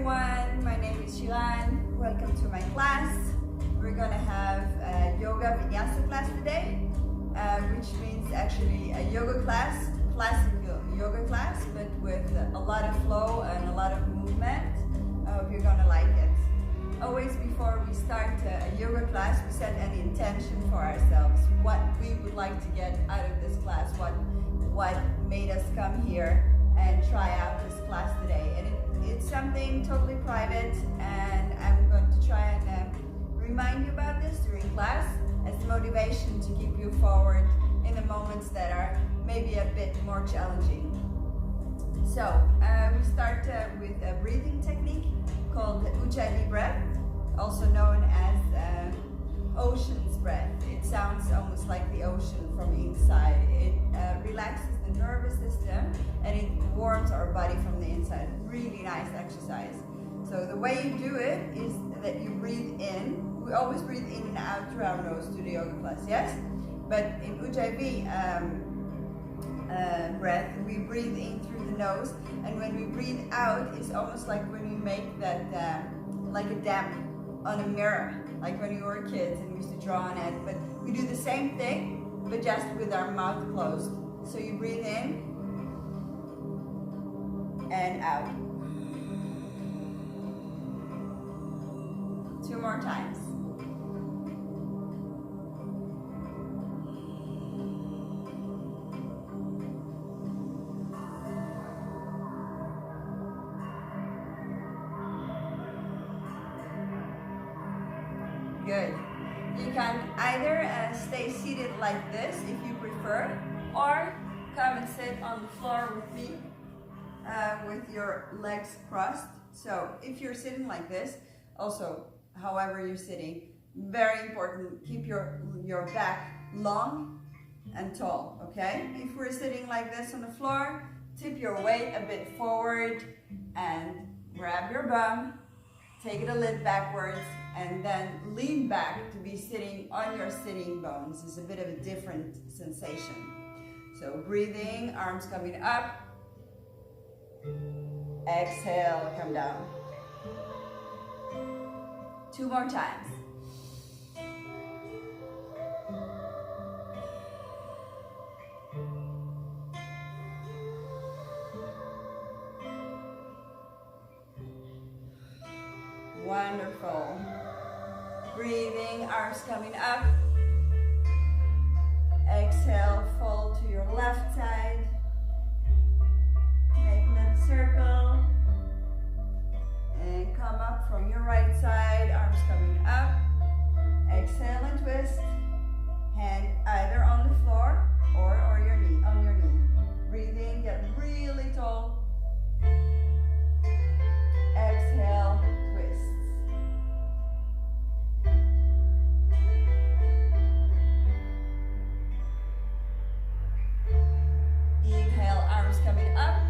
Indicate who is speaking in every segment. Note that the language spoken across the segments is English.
Speaker 1: everyone, my name is Shiran. Welcome to my class. We're gonna have a yoga Vinyasa class today, which means actually a yoga class, classical yoga class, but with a lot of flow and a lot of movement. I hope you're gonna like it. Always before we start a yoga class, we set an intention for ourselves, what we would like to get out of this class, what made us come here and try out this class today. And it's something totally private, and I'm going to try and remind you about this during class as motivation to keep you forward in the moments that are maybe a bit more challenging. So we start with a breathing technique called the Ujjayi breath, also known as ocean's breath. It sounds almost like the ocean from inside. It relaxes the nervous system and it warms our body from the inside. Really nice exercise. So the way you do it is that you breathe in. We always breathe in and out through our nose to the yoga class, yes? But in Ujjayi breath, we breathe in through the nose, and when we breathe out, it's almost like when we make that, like a dam on a mirror, like when we were kids and we used to draw on it. But we do the same thing, but just with our mouth closed. So you breathe in and out. 2 more times. Good. You can either stay seated like this if you prefer, or come and sit on the floor with me with your legs crossed. So if you're sitting like this, also however you're sitting, very important, keep your back long and tall, okay? If we're sitting like this on the floor, tip your weight a bit forward and grab your bum, take it a little backwards, and then lean back to be sitting on your sitting bones. It's a bit of a different sensation. So breathing, arms coming up. Exhale, come down. 2 more times. Wonderful. Breathing, arms coming up. Exhale, fold to your left side. Make a little circle. And come up from your right side, arms coming up. Exhale and twist. Hand either on the floor or on your knee. Breathing, get really tall. Exhale, twist. Inhale, arms coming up.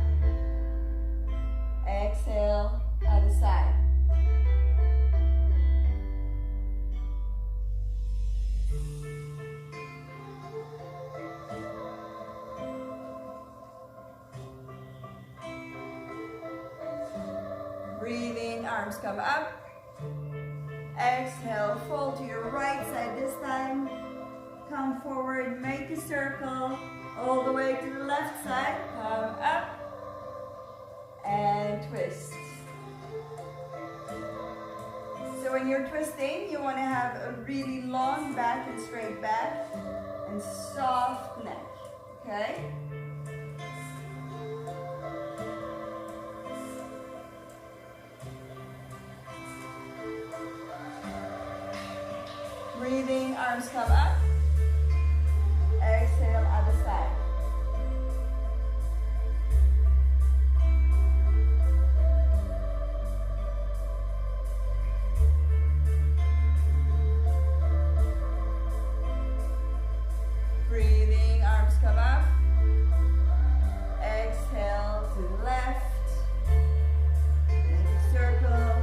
Speaker 1: Exhale, other side. Breathing, arms come up. Exhale, fold to your right side this time. Come forward, make a circle all the way to the left side. Come up and twist. So when you're twisting, you want to have a really long back and straight back and soft neck, okay? Breathing, arms come up. Exhale, other side. Breathing, arms come up. Exhale to the left. Make a circle.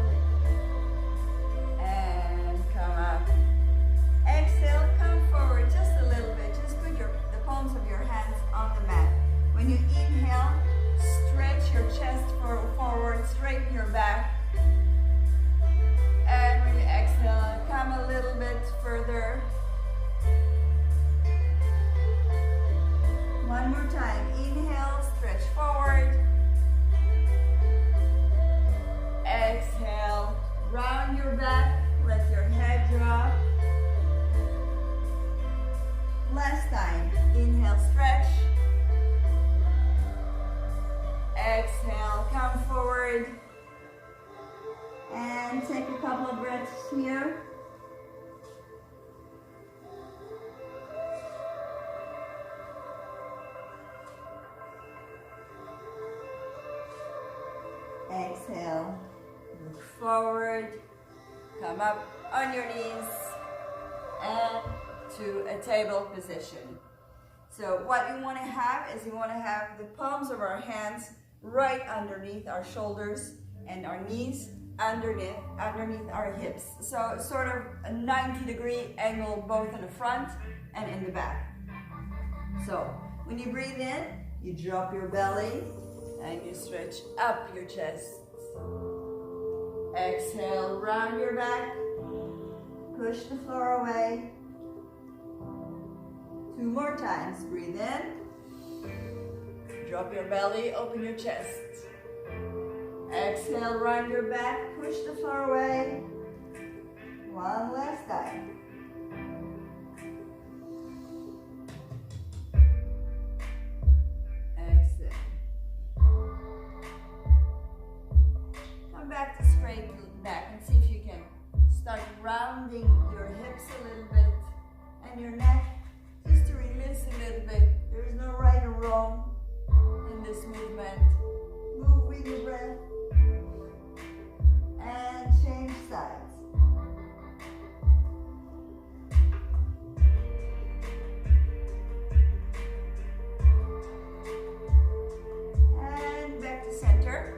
Speaker 1: And come up. Exhale, come forward. forward. And take a couple of breaths here. Exhale, look forward, come up on your knees and to a table position. So what you want to have is you want to have the palms of our hands right underneath our shoulders and our knees underneath our hips. So sort of a 90-degree angle both in the front and in the back. So when you breathe in, you drop your belly and you stretch up your chest. Exhale, round your back. Push the floor away. 2 more times. Breathe in. Drop your belly, open your chest. Exhale, round your back. Push the floor away. 1 last time. Back to straight back and see if you can start rounding your hips a little bit and your neck just to release a little bit. There is no right or wrong in this movement. Move with your breath and change sides. And back to center.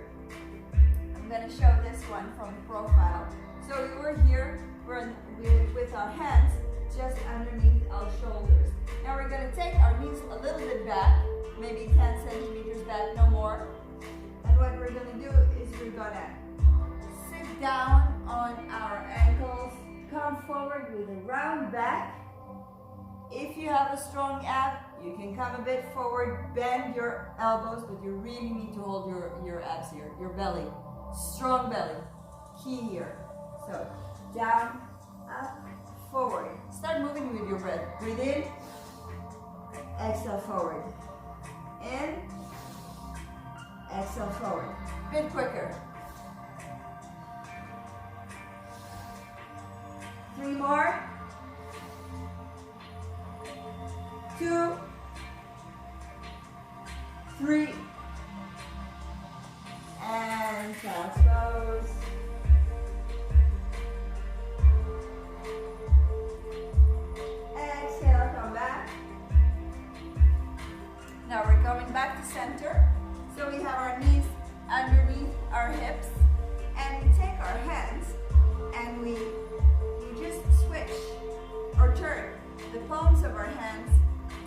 Speaker 1: I'm going to show this one from the profile. So we're here with our hands just underneath our shoulders. Now we're going to take our knees a little bit back, maybe 10 centimeters back, no more. And what we're going to do is we're going to sit down on our ankles, come forward with a round back. If you have a strong ab, you can come a bit forward, bend your elbows, but you really need to hold your abs here, your belly. Strong belly, key here. So down, up, forward. Start moving with your breath. Breathe in, exhale forward. In, exhale forward. Bit quicker. 3 more. 2, 3. And transpose. Exhale, come back. Now we're coming back to center. So we have our knees underneath our hips. And we take our hands and we just switch or turn the palms of our hands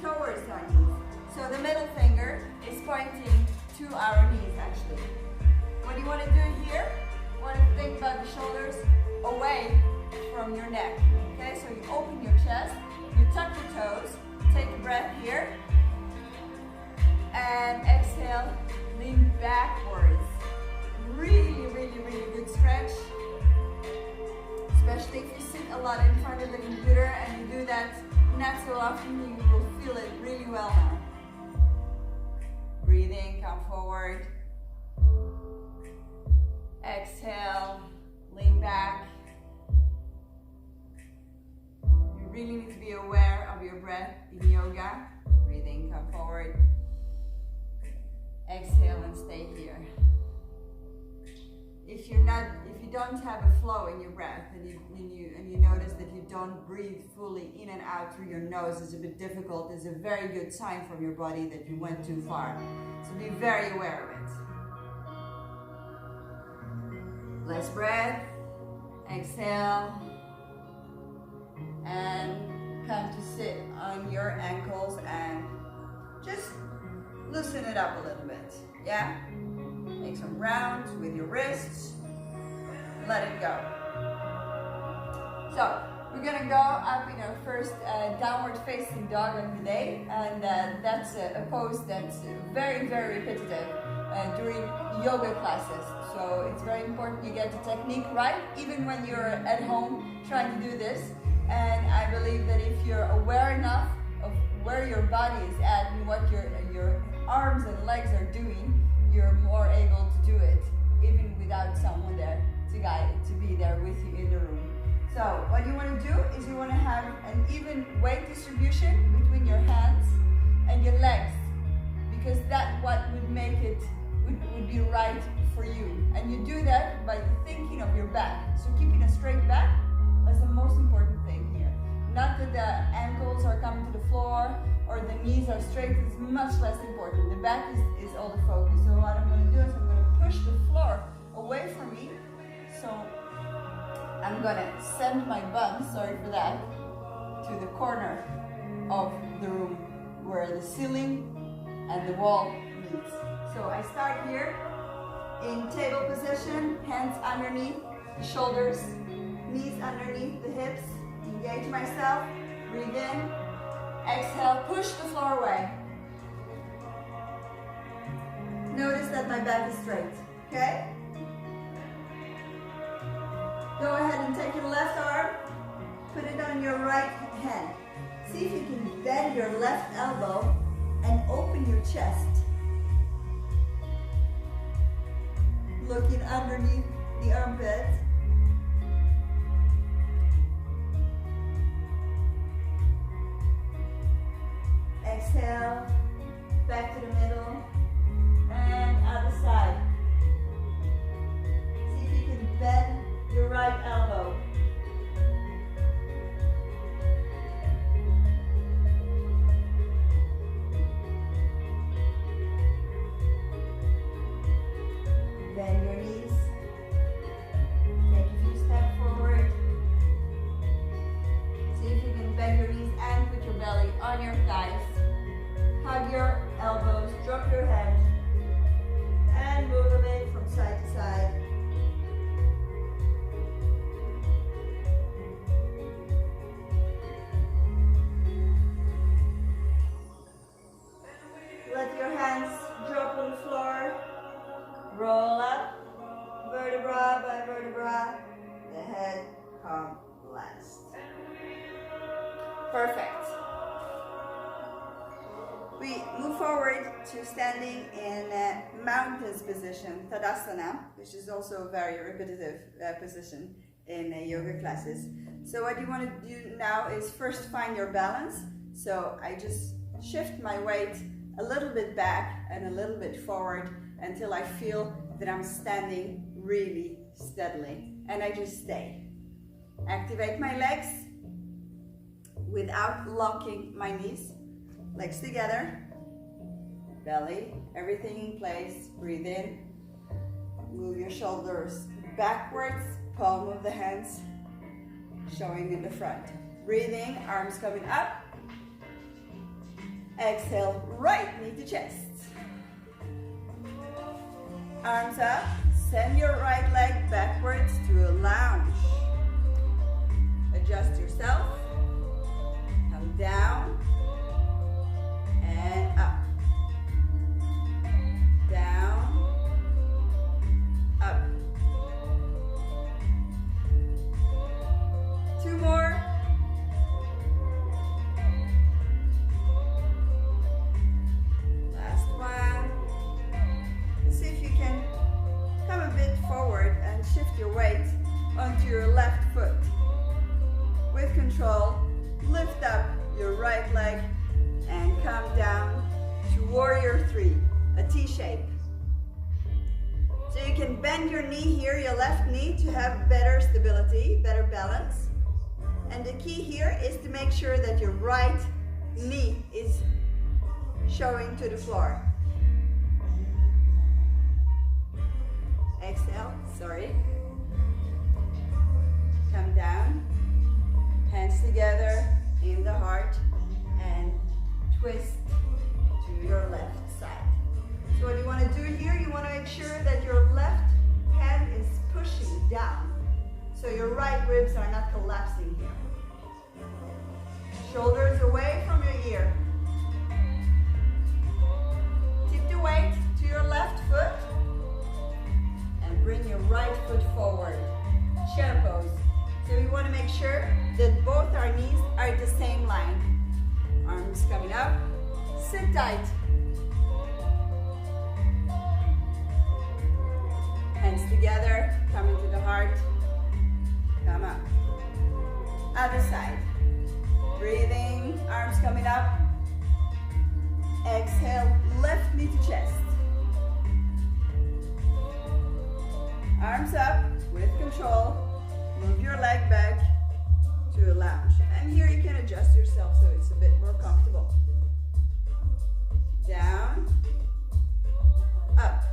Speaker 1: towards our knees. So the middle finger is pointing to our knees actually. What you want to do here, you want to think about the shoulders away from your neck. Okay, so you open your chest, you tuck your toes, take a breath here, and exhale, lean backwards. Really, really, really good stretch. Especially if you sit a lot in front of the computer and you do that not so often, you will feel it really well now. Breathe in, come forward. Exhale, lean back. You really need to be aware of your breath in yoga. Breathe in, come forward. Exhale and stay here. If you don't have a flow in your breath and you notice that you don't breathe fully in and out through your nose, it's a bit difficult. It's a very good sign from your body that you went too far. So be very aware of it. Last breath, exhale, and come to sit on your ankles and just loosen it up a little bit, yeah? Make some rounds with your wrists, let it go. So, we're gonna go up in our first downward facing dog of the day, and that's a pose that's very, very repetitive during yoga classes. So it's very important you get the technique right, even when you're at home trying to do this. And I believe that if you're aware enough of where your body is at and what your arms and legs are doing, you're more able to do it, even even weight distribution between your hands and your legs, because that's what would make it, would be right for you. And you do that by thinking of your back. So keeping a straight back is the most important thing here. Not that the ankles are coming to the floor or the knees are straight, it's much less important. The back is all the focus. So what I'm going to do is I'm going to push the floor away from me. So I'm going to send my bum, sorry for that, to the corner of the room where the ceiling and the wall meet. So I start here in table position, hands underneath the shoulders, knees underneath the hips, engage myself, breathe in, exhale, push the floor away. Notice that my back is straight, okay? Go ahead and take your left arm, put it on your right hand. See if you can bend your left elbow and open your chest. Looking underneath the armpit. Exhale, back to the middle, and other side. See if you can bend your right elbow. Bend your knees. Take a few steps forward. See if you can bend your knees and put your belly on your thighs. Hug your elbows, drop your head, and move a bit from side to side. Let your hands drop on the floor. Roll up, vertebra by vertebra. The head come last. Perfect. We move forward to standing in mountains position, Tadasana, which is also a very repetitive position in yoga classes. So what you want to do now is first find your balance. So I just shift my weight a little bit back and a little bit forward until I feel that I'm standing really steadily. And I just stay. Activate my legs without locking my knees. Legs together, belly, everything in place. Breathe in, move your shoulders backwards, palm of the hands showing in the front. Breathing, arms coming up. Exhale, right knee to chest. Arms up, send your right leg backwards to a lounge. Adjust yourself, come down, and up, down, up. 2 more. Last one. See if you can come a bit forward and shift your weight onto your left foot. With control, lift up your right leg and come down to warrior 3, a T shape. So you can bend your knee here, your left knee, to have better stability, better balance. And the key here is to make sure that your right knee is showing to the floor. Exhale, sorry. Come down, hands together in the heart, and twist to your left side. So what you want to do here, you want to make sure that your left hand is pushing down, so your right ribs are not collapsing here. Shoulders away from your ear. Tip the weight to your left foot and bring your right foot forward. Chair pose. So we want to make sure that both our knees are at the same line. Arms coming up. Sit tight. Hands together, coming to the heart. Come up. Other side. Breathing, arms coming up. Exhale, left knee to chest. Arms up with control. Move your leg back to a lounge. And here you can adjust yourself so it's a bit more comfortable. Down, up,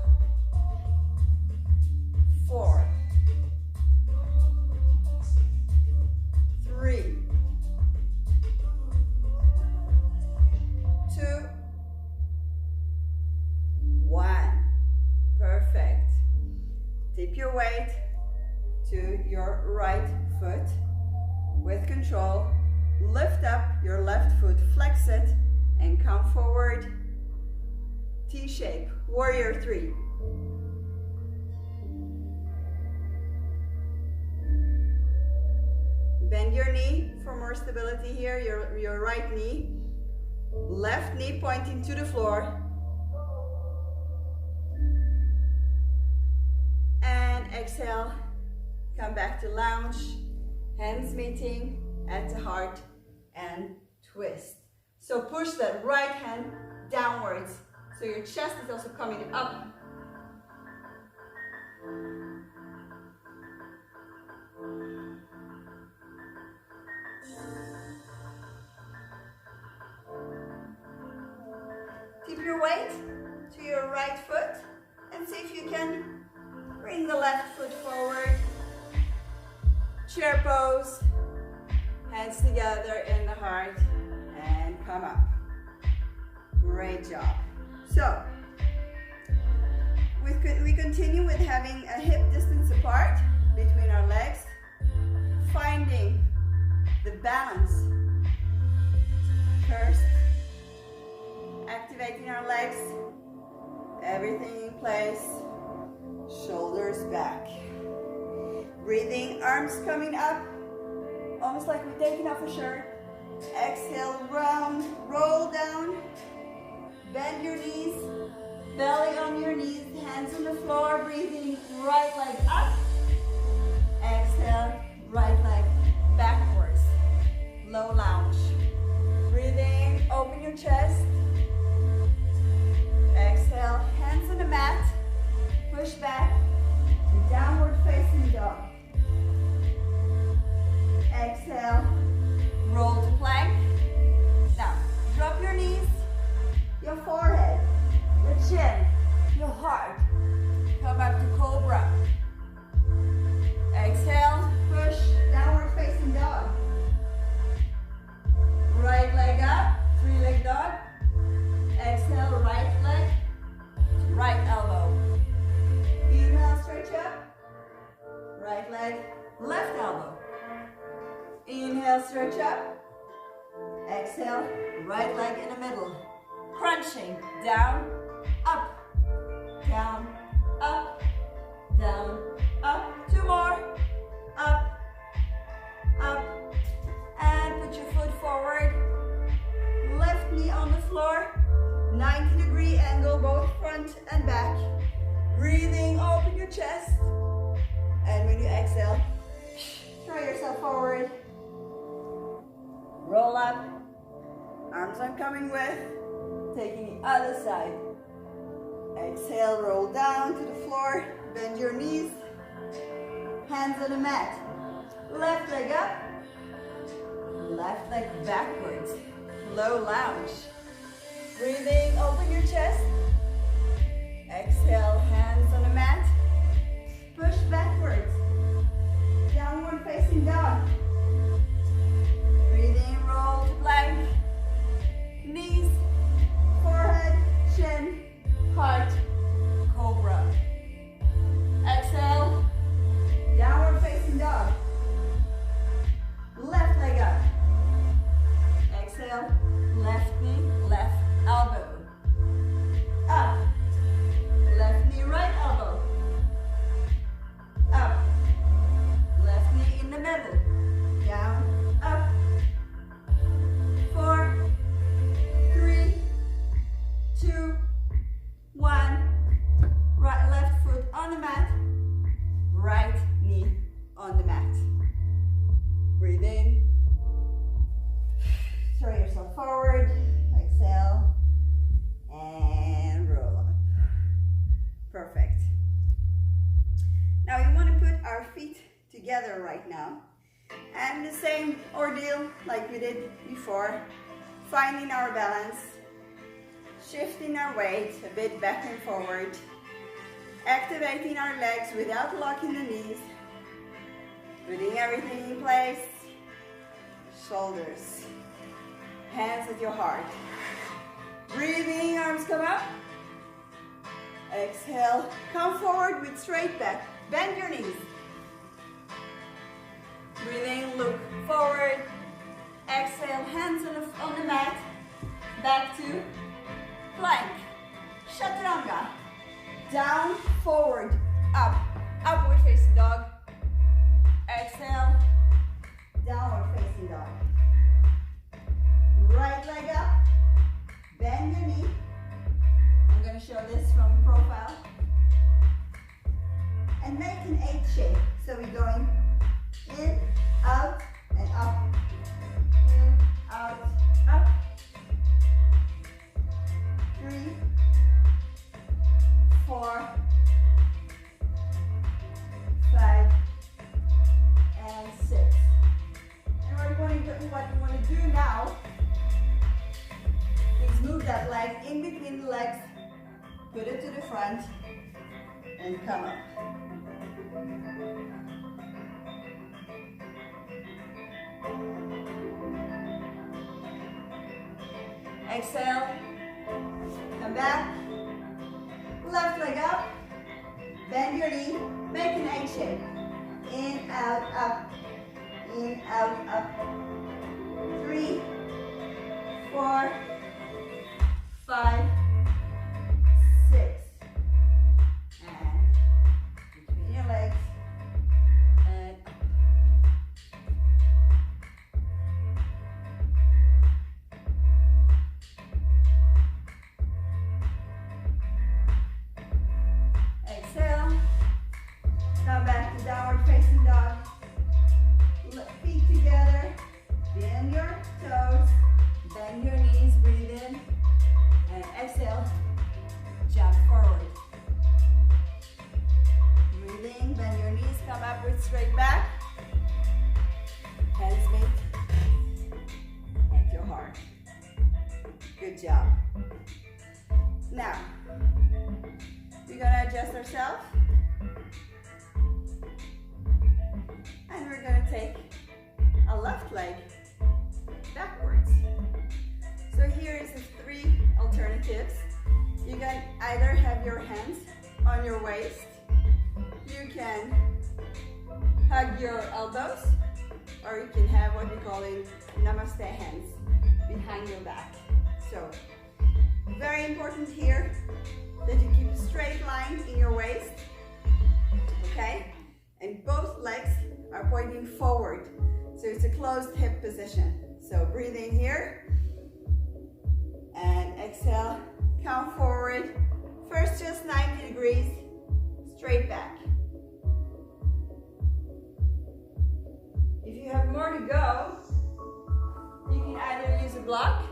Speaker 1: 4, 3, 2, 1. Perfect. Tip your weight to your right foot with control. Lift up your left foot, flex it, and come forward. T-shape, warrior 3. Bend your knee for more stability here, your right knee. Left knee pointing to the floor. And exhale, come back to lounge, hands meeting at the heart and twist. So push that right hand downwards. So your chest is also coming up. Keep your weight to your right foot and see if you can bring the left foot forward. Chair pose. Hands together in the heart and come up. Great job. So, we continue with having a hip distance apart between our legs, finding the balance. First, activating our legs, everything in place, shoulders back. Breathing, arms coming up, almost like we're taking off a shirt. Exhale, round, roll down, bend your knees, belly on your knees, hands on the floor, breathing, right leg up. Exhale, right leg backwards, low lounge. Breathing, open your chest. Exhale, hands on the mat, push back to downward facing dog. Exhale, roll to plank. Now, drop your knees, your forehead, your chin, your heart. Come up to cobra. Exhale, push, downward facing dog. Right leg up, 3-leg dog. Exhale, right leg, right elbow. Inhale, stretch up. Right leg, left elbow. Inhale, stretch up. Exhale, right leg in the middle. Crunching, down, up, down, up, down, up. 2 more, up, up. And put your foot forward. Left knee on the floor. 90-degree angle, both front and back. Breathing, open your chest. And when you exhale, throw yourself forward. Roll up. Arms I'm coming with. Taking the other side. Exhale, roll down to the floor. Bend your knees. Hands on the mat. Left leg up. Left leg backwards. Low lounge. Breathing, open your chest. Exhale, hands on the mat. Push backwards. Downward facing dog. Breathing, roll to plank. Knees, forehead, chin, heart, cobra. Exhale, downward facing dog. Left leg up. Exhale, left knee, left elbow. Up. Left knee, right elbow. our feet together right now. And the same ordeal like we did before, finding our balance, shifting our weight a bit back and forward, activating our legs without locking the knees, putting everything in place, shoulders, hands at your heart. Breathing, arms come up. Exhale, come forward with straight back. Bend your knees. Breathing, look forward. Exhale, hands on the mat. Back to plank. Chaturanga. Down, forward, up. Upward facing dog. Exhale, downward facing dog. Right leg up. Bend your knee. I'm going to show this from profile. And make an H shape. So we're going in, out, and up. In, out, up. 3, 4, 5, and 6. And what you want to do now is move that leg in between the legs, put it to the front, and come up. Exhale, come back, left leg up, bend your knee, make an H shape. In, out, up, in, out, up. 3, 4, 5, 6. And between your legs, and up. Exhale. Come back to downward facing dog. Feet together. Bend your toes. Bend your knees. Breathe in. And exhale. Jump forward. Breathing. Bend your knees. Come up with straight back. Hands meet at your heart. Good job. Now, we're gonna adjust ourselves. And we're gonna take a left leg backwards. So here is the 3 alternatives. You can either have your hands on your waist. You can hug your elbows, or you can have what we call in namaste hands behind your back. So very important here that you keep a straight line in your waist, okay? And both legs are pointing forward. So it's a closed hip position. So breathe in here. And exhale, come forward. First just 90 degrees, straight back. If you have more to go, you can either use a block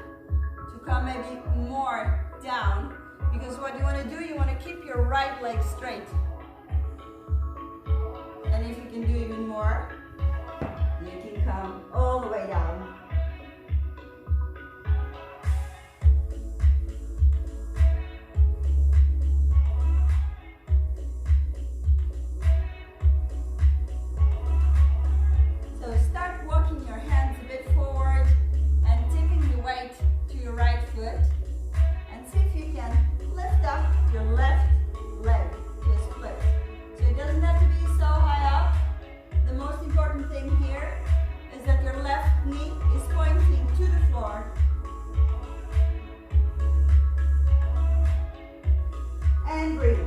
Speaker 1: to come maybe more down. Because what you want to do, you want to keep your right leg straight. And if you can do even more, you can come all the way down. So start walking your hands a bit forward and tipping the weight to your right foot. And see if you can lift up your left leg to a split. So it doesn't have to be so high up. The most important thing here is that your left knee is pointing to the floor. And breathe.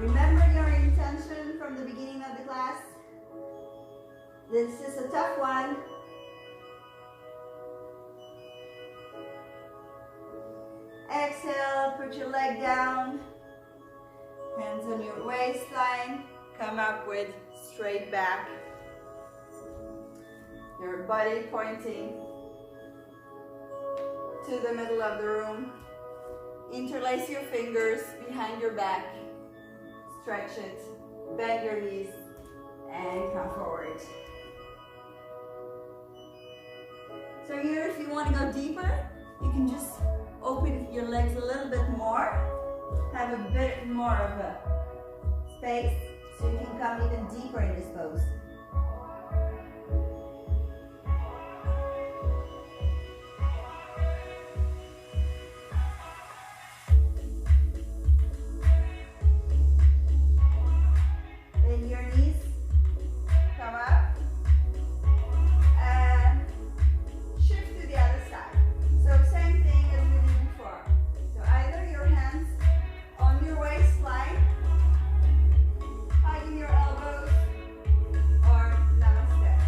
Speaker 1: Remember your intention from the beginning of the class. This is a tough one. Exhale, put your leg down, hands on your waistline, come up with straight back, your body pointing to the middle of the room. Interlace your fingers behind your back, Stretch it, bend your knees, and come forward. So here, if you want to go deeper, you can just open your legs a little bit more, have a bit more of a space, so you can come even deeper in this pose. Bend your knees, come up, and shift to the other side. So same thing as we did before. So either your hands on your waistline, hugging your elbows, or namaste.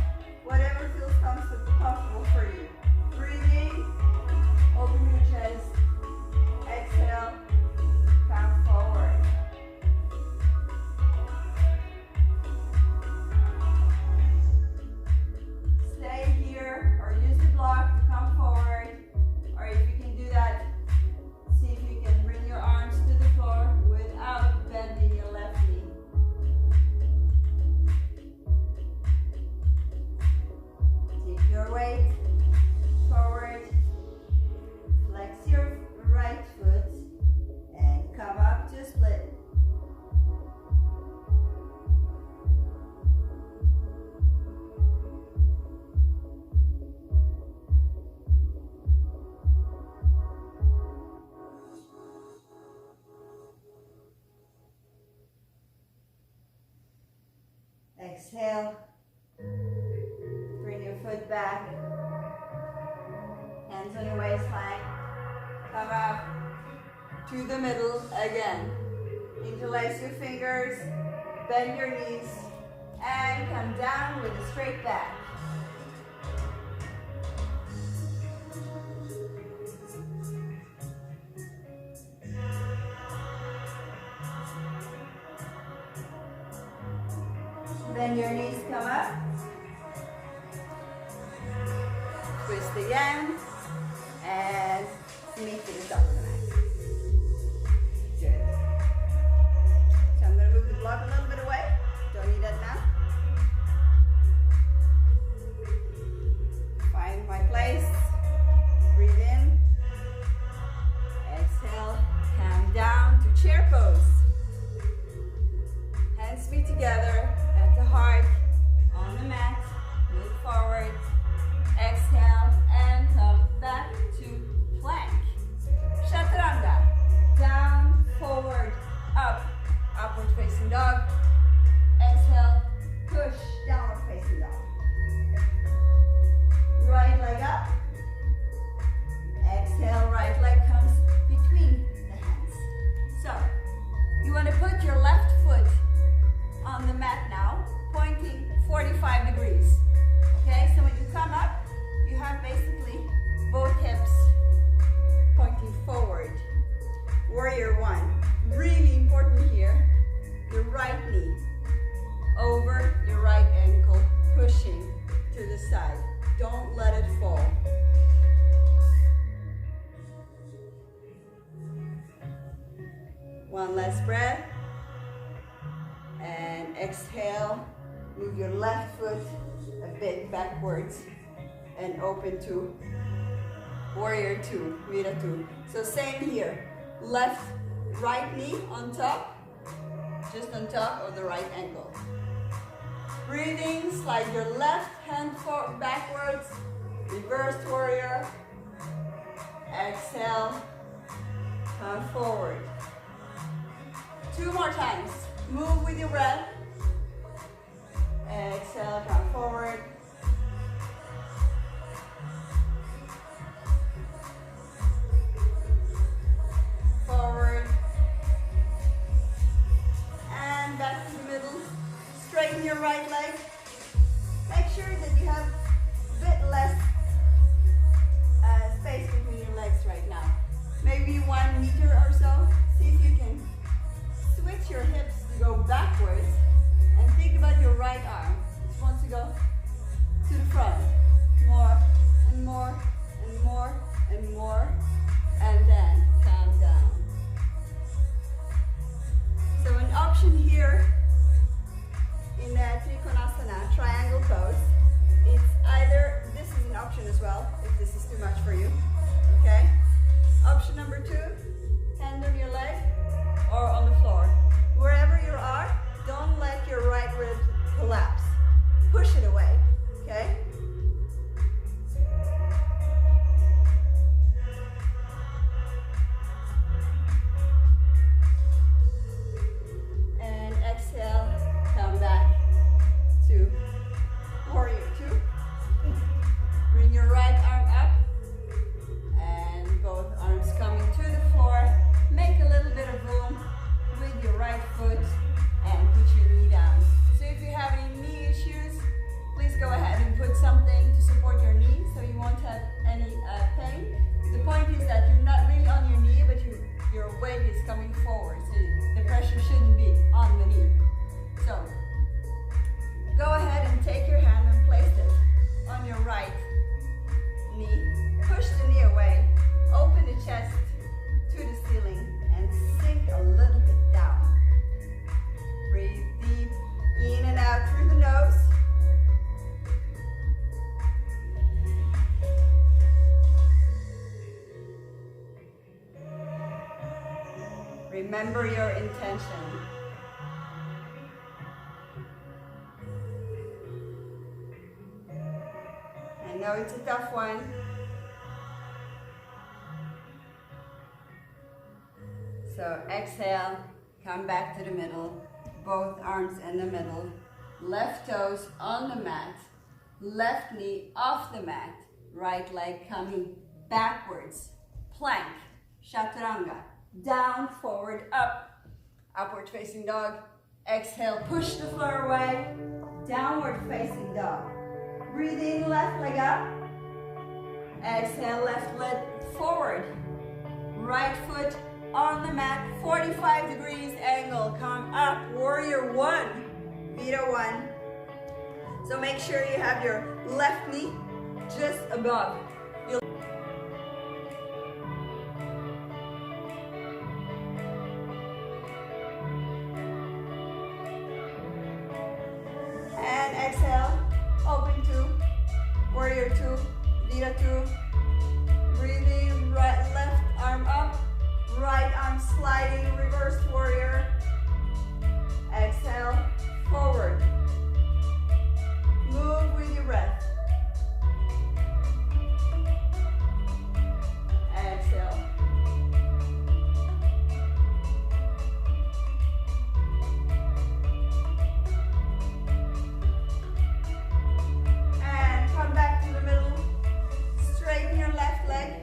Speaker 1: Whatever feels comfortable for you. Breathing, open your chest, exhale, come forward. Stay here or use the block to come forward, or if you can do that, see if you can bring your arms to the floor without bending your left knee. Take your weight forward, flex your right foot, and come up to split. Exhale, bring your foot back, hands on your waistline, come up to the middle again. Interlace your fingers, bend your knees, and come down with a straight back. Bend your knees, come up. Twist again. And meet to the top of the mat. Good. So I'm going to move the block a little bit away. Don't need that now. Find my place. Breathe in. Exhale. Come down to chair pose. Hands meet together. The heart on the mat, move forward, exhale, and come back to plank. Chaturanga, down, forward, up, upward facing dog, exhale, push, downward facing dog. Right leg up, exhale, right leg comes between the hands. So, you want to put your left foot on the mat now, pointing 45 degrees. Okay, so when you come up, you have basically both hips pointing forward. Warrior one. Really important here, your right knee over your right ankle, pushing to the side. Don't let it fall. One last breath. And exhale, move your left foot a bit backwards and open to warrior two, Vira two. So same here, right knee on top, just on top of the right ankle. Breathing, slide your left hand forward, backwards, reversed warrior. Exhale, come forward. 2 more times. Move with your breath. Exhale, come forward. Forward. And back to the middle. Straighten your right leg. Make sure that you have a bit less space between your legs right now. Maybe 1 meter or so. See if you can switch your hips to go backwards and think about your right arm. Just wants to go to the front. More and more and more and more, and then calm down. So an option here Remember your intention. I know it's a tough one. So exhale, come back to the middle, both arms in the middle, left toes on the mat, left knee off the mat, right leg coming backwards, plank, chaturanga, down, forward, up, upward facing dog, exhale, push the floor away, downward facing dog, breathe in, left leg up, exhale, left leg forward, right foot on the mat, 45 degrees angle, come up, warrior one, Vita one. So make sure you have your left knee just above. And exhale, open two, warrior two, Vita two. Breathing, right, left arm up. Right arm sliding, reverse warrior. Exhale, forward. Move with your breath. Exhale. And come back to the middle. Straighten your left leg.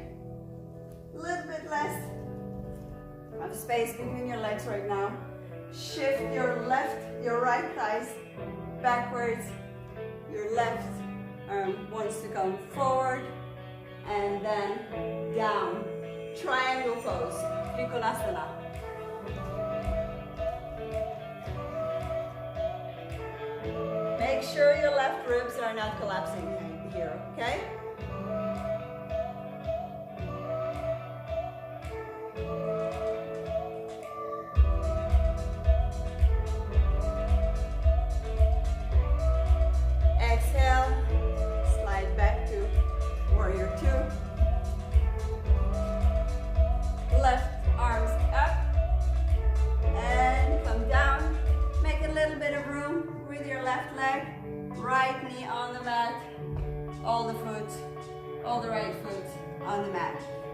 Speaker 1: A little bit less. Have space between your legs right now. Shift your right thighs backwards. Your left arm wants to come forward and then down. Triangle pose, Trikonasana. Make sure your left ribs are not collapsing here, okay?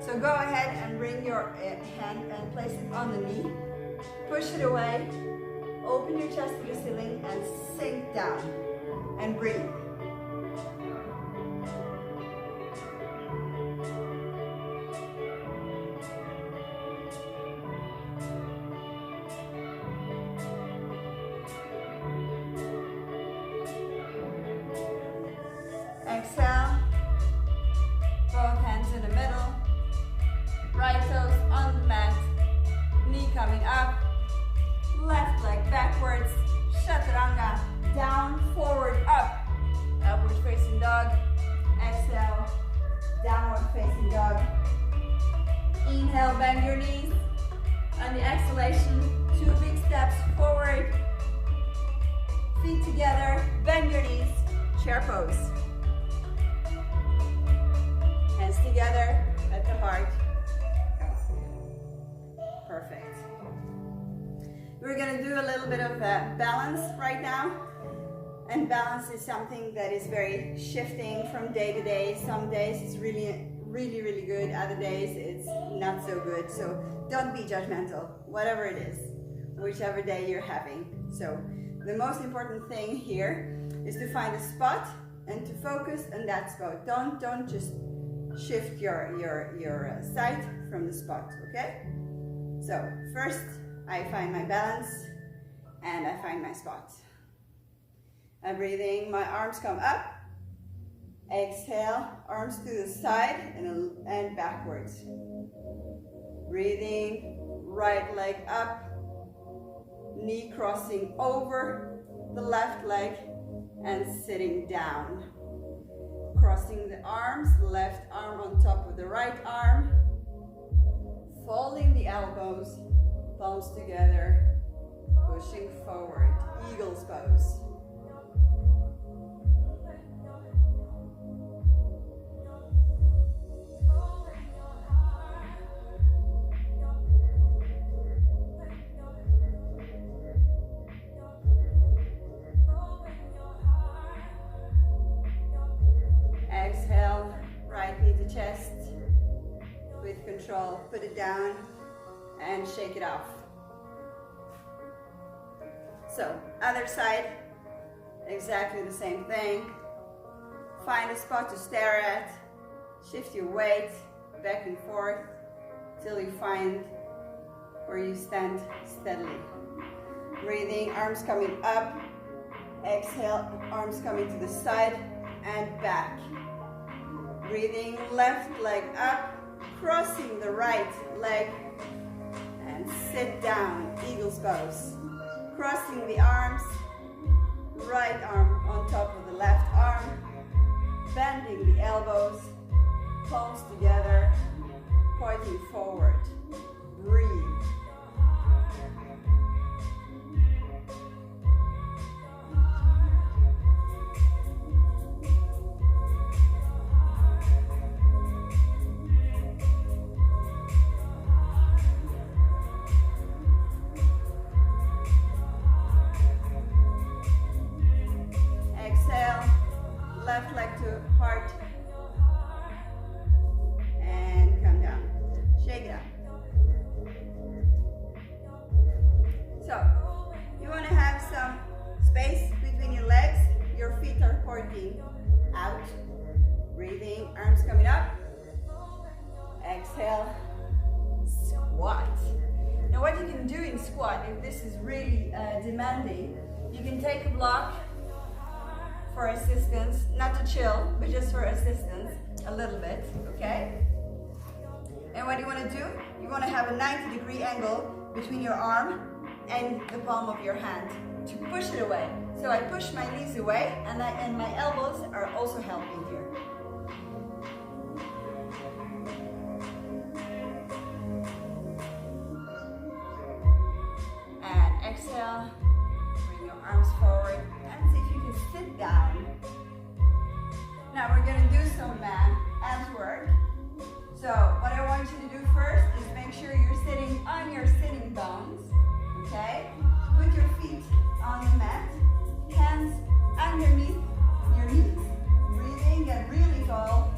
Speaker 1: So go ahead and bring your hand and place it on the knee. Push it away. Open your chest to the ceiling and sink down. And breathe. Exhale. Both hands in the middle. Right toes on the mat, knee coming up, left leg backwards, chaturanga, down, forward, up, upward facing dog, exhale, downward facing dog. Inhale, bend your knees, on the exhalation, 2 big steps forward, feet together, bend your knees, chair pose. Hands together at the heart. Perfect. We're going to do a little bit of balance right now. And balance is something that is very shifting from day to day. Some days it's really good. Other days it's not so good. So don't be judgmental, whatever it is, whichever day you're having. So the most important thing here is to find a spot and to focus on that spot. Don't just shift your sight from the spot, okay? So first I find my balance and I find my spot. I'm breathing, my arms come up. Exhale, arms to the side and backwards. Breathing, right leg up, knee crossing over the left leg and sitting down. Crossing the arms, left arm on top of the right arm. Folding the elbows, palms together, pushing forward, eagle's pose. exhale, put it down and shake it off. So, other side, exactly the same thing. Find a spot to stare at, shift your weight back and forth till you find where you stand steadily. Breathing, arms coming up, exhale, arms coming to the side and back. Breathing, left leg up, crossing the right leg and sit down, eagle's pose. Crossing the arms, right arm on top of the left arm, bending the elbows, palms together, pointing forward. Breathe. Exhale, left leg to heart, and come down. Shake it out. So, you want to have some space between your legs. Your feet are pointing out. Breathing, arms coming up. Exhale, squat. Now what you can do in squat, if this is really demanding, you can take a block for assistance, not to chill, but just for assistance, a little bit, okay? And what you want to do, you want to have a 90-degree angle between your arm and the palm of your hand to push it away. So I push my knees away and my elbows are also helping here. And exhale, bring your arms forward and see if you can sit down. Now we're going to do some abs work. So what I want you to do first is make sure you're sitting on your sitting bones, okay? Put your feet on the mat, hands underneath your knees. Breathing, get really tall.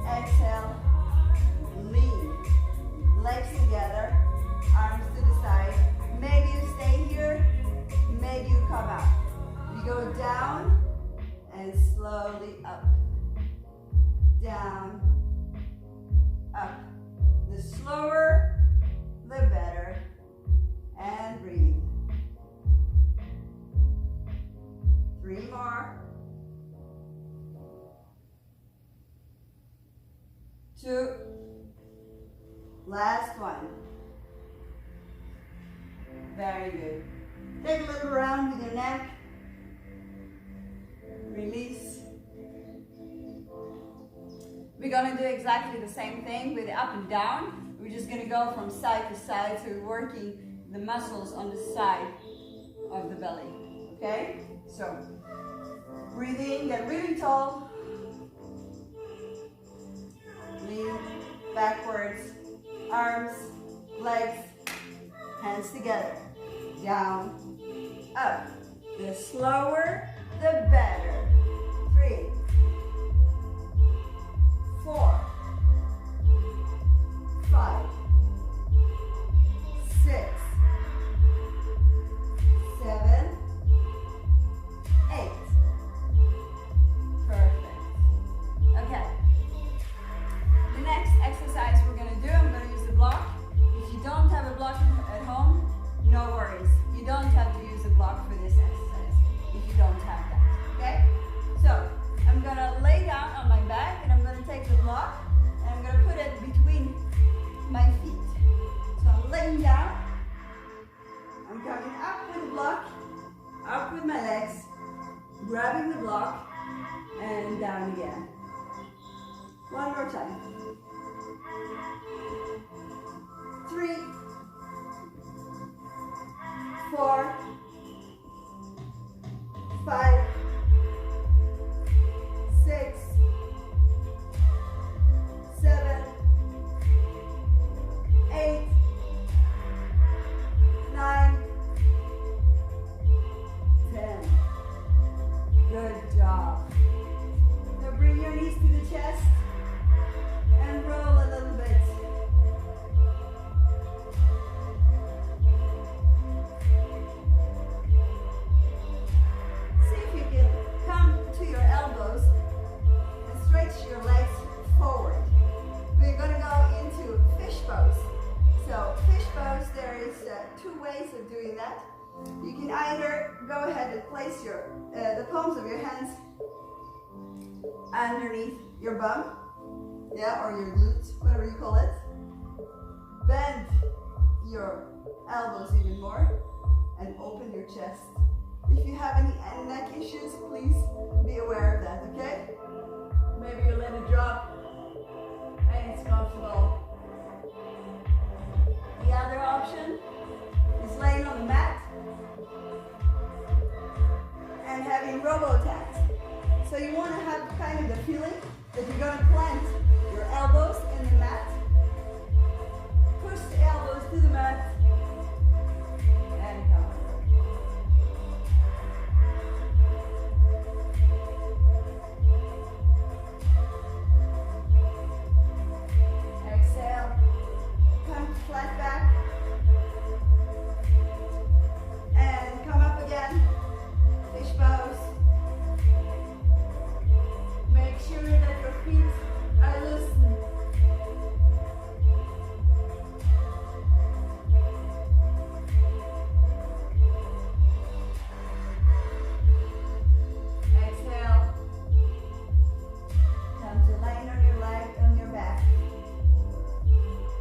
Speaker 1: Exhale, lean. Legs together, arms to the side. Maybe you stay here, maybe you come out. You go down and slowly up. Down, up. The slower, the better. And breathe. 3 more. 2. Last one. Very good. Take a little round with your neck. Release. We're going to do exactly the same thing with the up and down. We're just going to go from side to side, so we're working the muscles on the side of the belly. Okay? So, breathe in, get really tall. Lean backwards, arms, legs, hands together. Down, up. The slower, the better. 3, 4, 5, 6, 7, 8. Perfect. Okay. The next exercise we're going to do, I'm going to use the block. If you don't have a block at home, no worries. You don't have to use a block for this exercise if you don't have that. Okay? So, I'm going to lay down on my back and I'm going to take the block and I'm going to put it between my feet. So I'm laying down. I'm coming up with the block, up with my legs, grabbing the block, and down again. One more time. 3, 4, 5, 6, 7, 8, 9, 10. Good job. Now bring your knees to the chest and roll a little bit. go ahead and place the palms of your hands underneath your bum, yeah, or your glutes, whatever you call it. Bend your elbows even more and open your chest. If you have any neck issues, please be aware of that, okay? Maybe you let it drop and it's comfortable. The other option is laying on the mat and having robo-tat. So you want to have kind of the feeling that you're going to plant your elbows in the mat. Push the elbows to the mat and come. Exhale. Come flat back. And come up again. Fish pose. Make sure that your feet are loosened. Exhale. Come to line on your leg, on your back.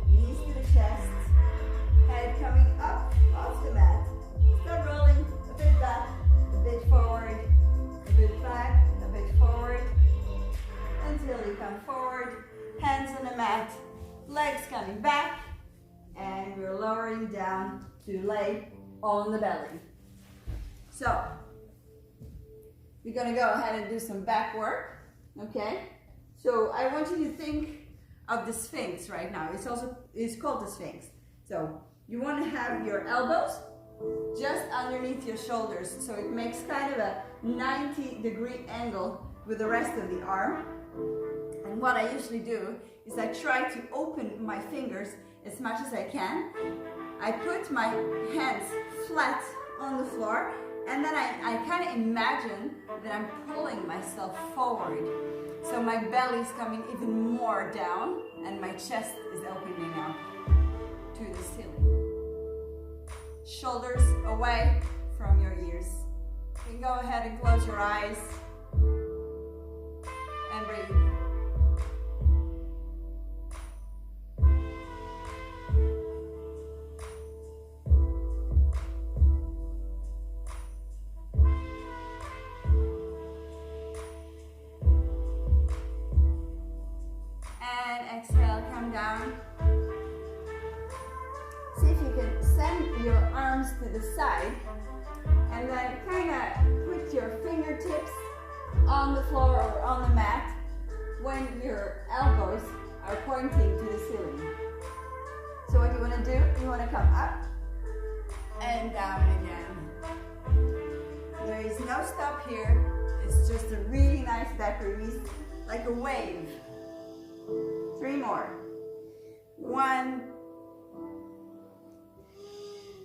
Speaker 1: Knees to the chest. Head coming up off the mat. Start rolling a bit back, a bit forward, a bit back, a bit forward, until you come forward. Hands on the mat, legs coming back, and we're lowering down to lay on the belly. So, we're gonna go ahead and do some back work, okay? So I want you to think of the Sphinx right now. It's called the Sphinx. So you want to have your elbows just underneath your shoulders, so it makes kind of a 90-degree angle with the rest of the arm. And what I usually do is I try to open my fingers as much as I can. I put my hands flat on the floor, and then I kind of imagine that I'm pulling myself forward. So my belly is coming even more down, and my chest is opening up to the ceiling. Shoulders away from your ears. You can go ahead and close your eyes and breathe. And exhale, come down. See if you can send your arms to the side and then kind of put your fingertips on the floor or on the mat when your elbows are pointing to the ceiling. So what you want to do, you want to come up and down again. There is no stop here. It's just a really nice back release, like a wave. 3 more. 1,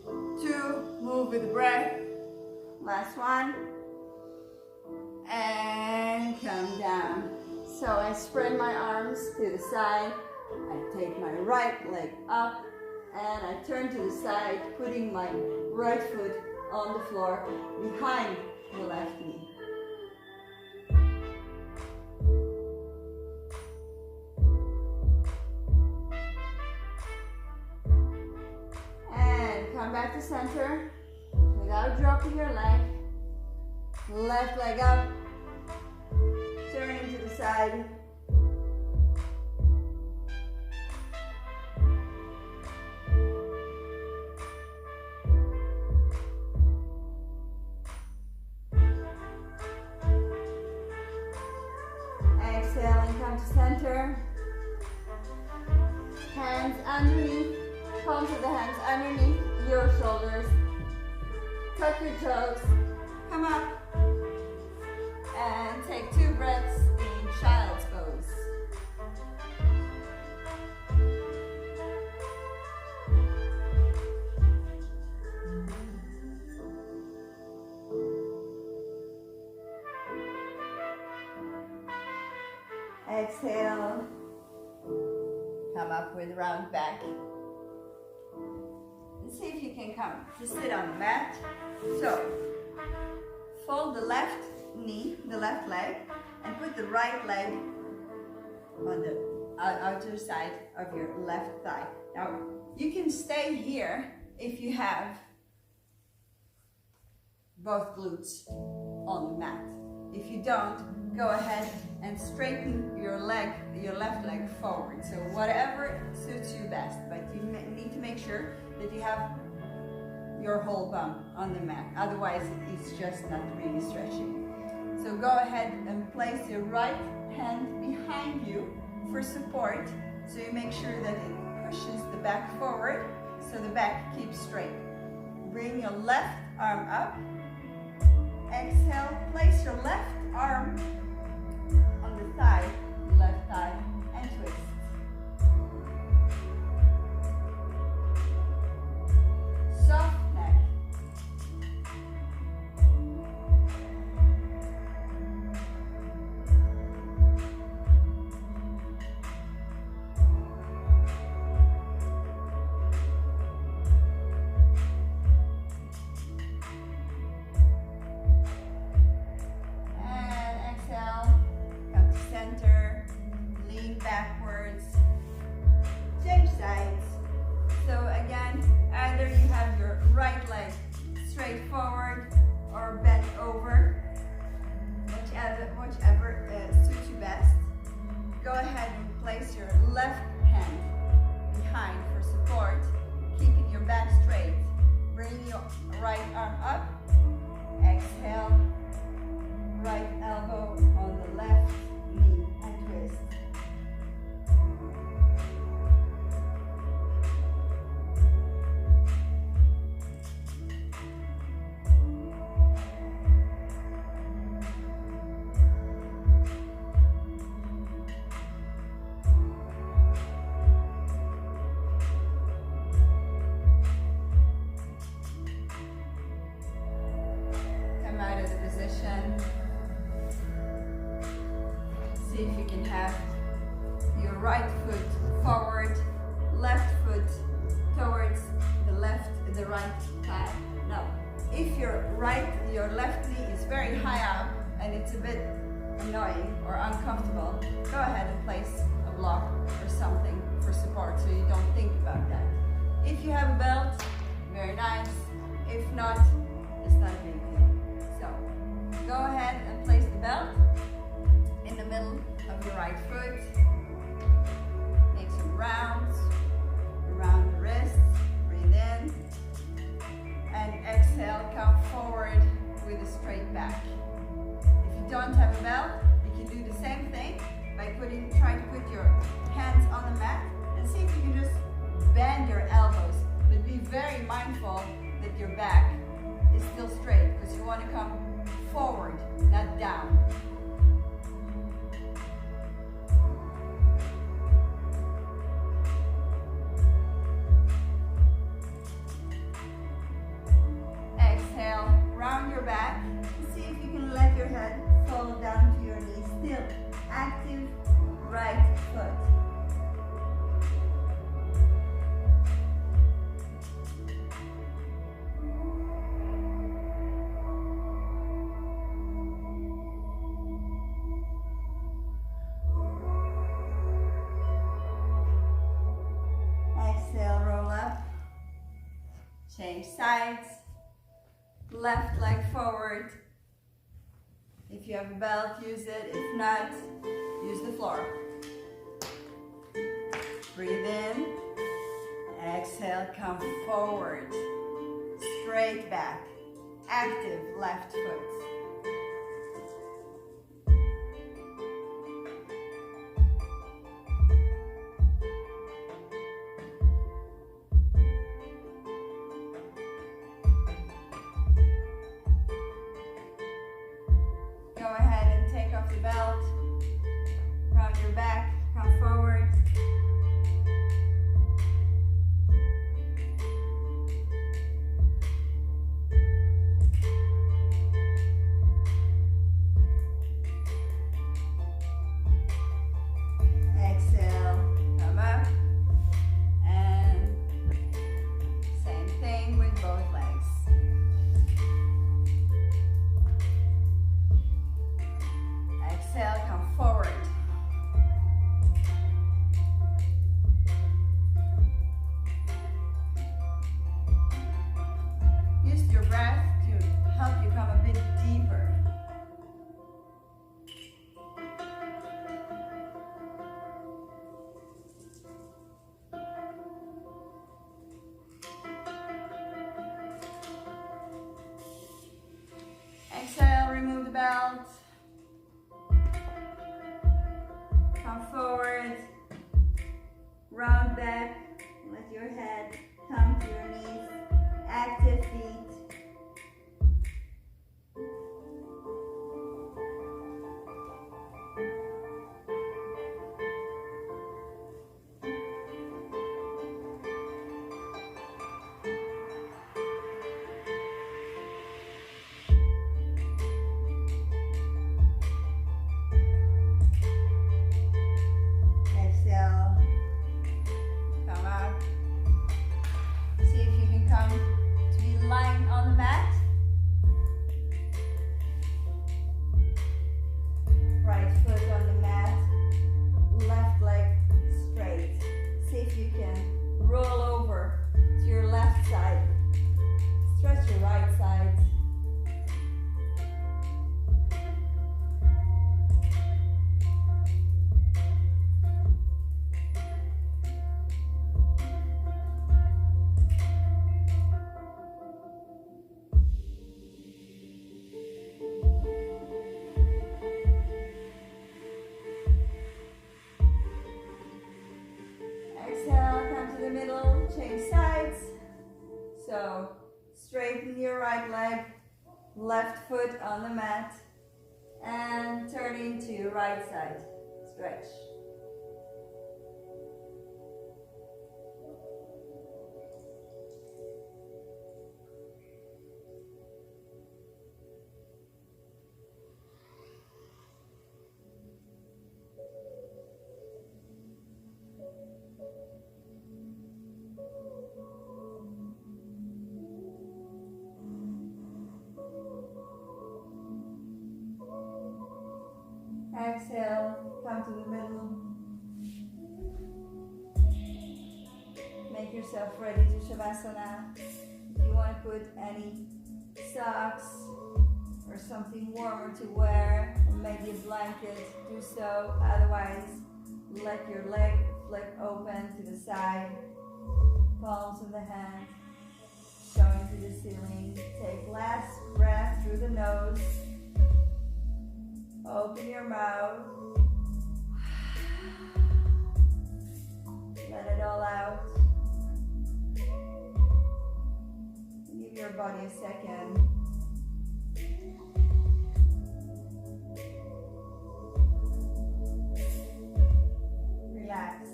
Speaker 1: 2, move with the breath. Last one. And come down. So I spread my arms to the side. I take my right leg up and I turn to the side, putting my right foot on the floor behind the left knee. Come back to center without dropping your leg. Left leg up, turning to the side. Exhale and come to center. Hands underneath, palms of the hands underneath your shoulders. Tuck your toes. Come up and take 2 breaths in child's pose. Exhale. Come up with round back. And see if you can come to sit on the mat. So, hold the left knee, the left leg, and put the right leg on the outer side of your left thigh. Now, you can stay here if you have both glutes on the mat. If you don't, go ahead and straighten your leg, your left leg forward. So whatever suits you best, but you need to make sure that you have your whole bum on the mat. Otherwise, it's just not really stretching. So go ahead and place your right hand behind you for support. So you make sure that it pushes the back forward so the back keeps straight. Bring your left arm up. Exhale, place your left arm on the thigh, left thigh, and twist. Soft neck. Backwards, change sides. So again, either you have your right leg straight forward or bent over, whichever suits you best. Go ahead and place your left hand behind for support, keeping your back straight. Bring your right arm up. Exhale, right elbow on the left knee and twist. See if you can have your right foot forward, left foot towards the right thigh. Now, if your left knee is very high up and it's a bit annoying or uncomfortable, go ahead and place a block or something for support so you don't think about that. If you have a belt, very nice. If not, it's not a big deal. So, go ahead and place the belt in the middle of your right foot. Make some rounds around the wrists. Breathe in. And exhale, come forward with a straight back. If you don't have a belt, you can do the same thing by trying to put your hands on the mat and see if you can just bend your elbows. But be very mindful that your back is still straight because you want to come forward, not down. Exhale, round your back. See if you can let your head fall down to your knees. Still active right foot. Exhale, roll up. Change sides. Left leg forward. If you have a belt, use it. If not, use the floor. Breathe in. Exhale, come forward. Straight back. Active left foot. Go ahead and take off the belt. Round your back, come forward. Exhale, come up. And same thing with both legs. belt. Come forward, round back, let your head come to your knees, active feet. Exhale, come up. See if you can come to be lying on the mat. Right foot on the mat, left leg straight. See if you can roll over to your left side. Stretch your right side. Exhale, come to the middle, change sides. So, straighten your right leg, left foot on the mat, and turn into right side. Stretch. Exhale, come to the middle. Make yourself ready to Shavasana. If you want to put any socks or something warmer to wear, or maybe a blanket, do so. Otherwise, let your leg flip open to the side, palms of the hand showing to the ceiling. Take last breath through the nose. Open your mouth. Let it all out. Give your body a second. Relax.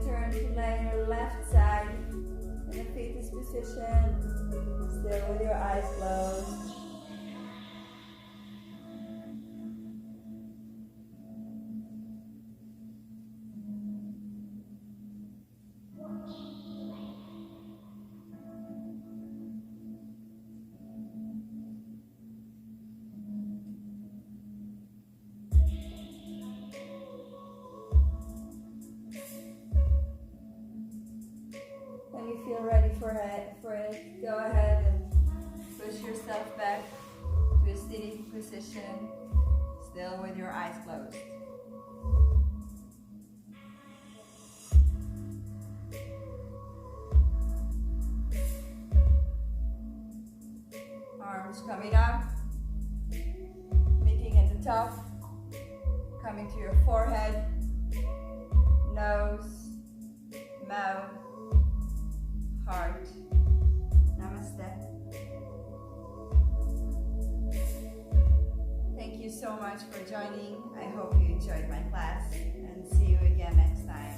Speaker 1: Turn to lay on your left side in a fetus position, still with your eyes closed. When you feel ready for it, go ahead and push yourself back to a sitting position, still with your eyes closed. Arms coming up, meeting at the top, coming to your forehead, nose, mouth, heart. Namaste. Thank you so much for joining. I hope you enjoyed my class, and see you again next time.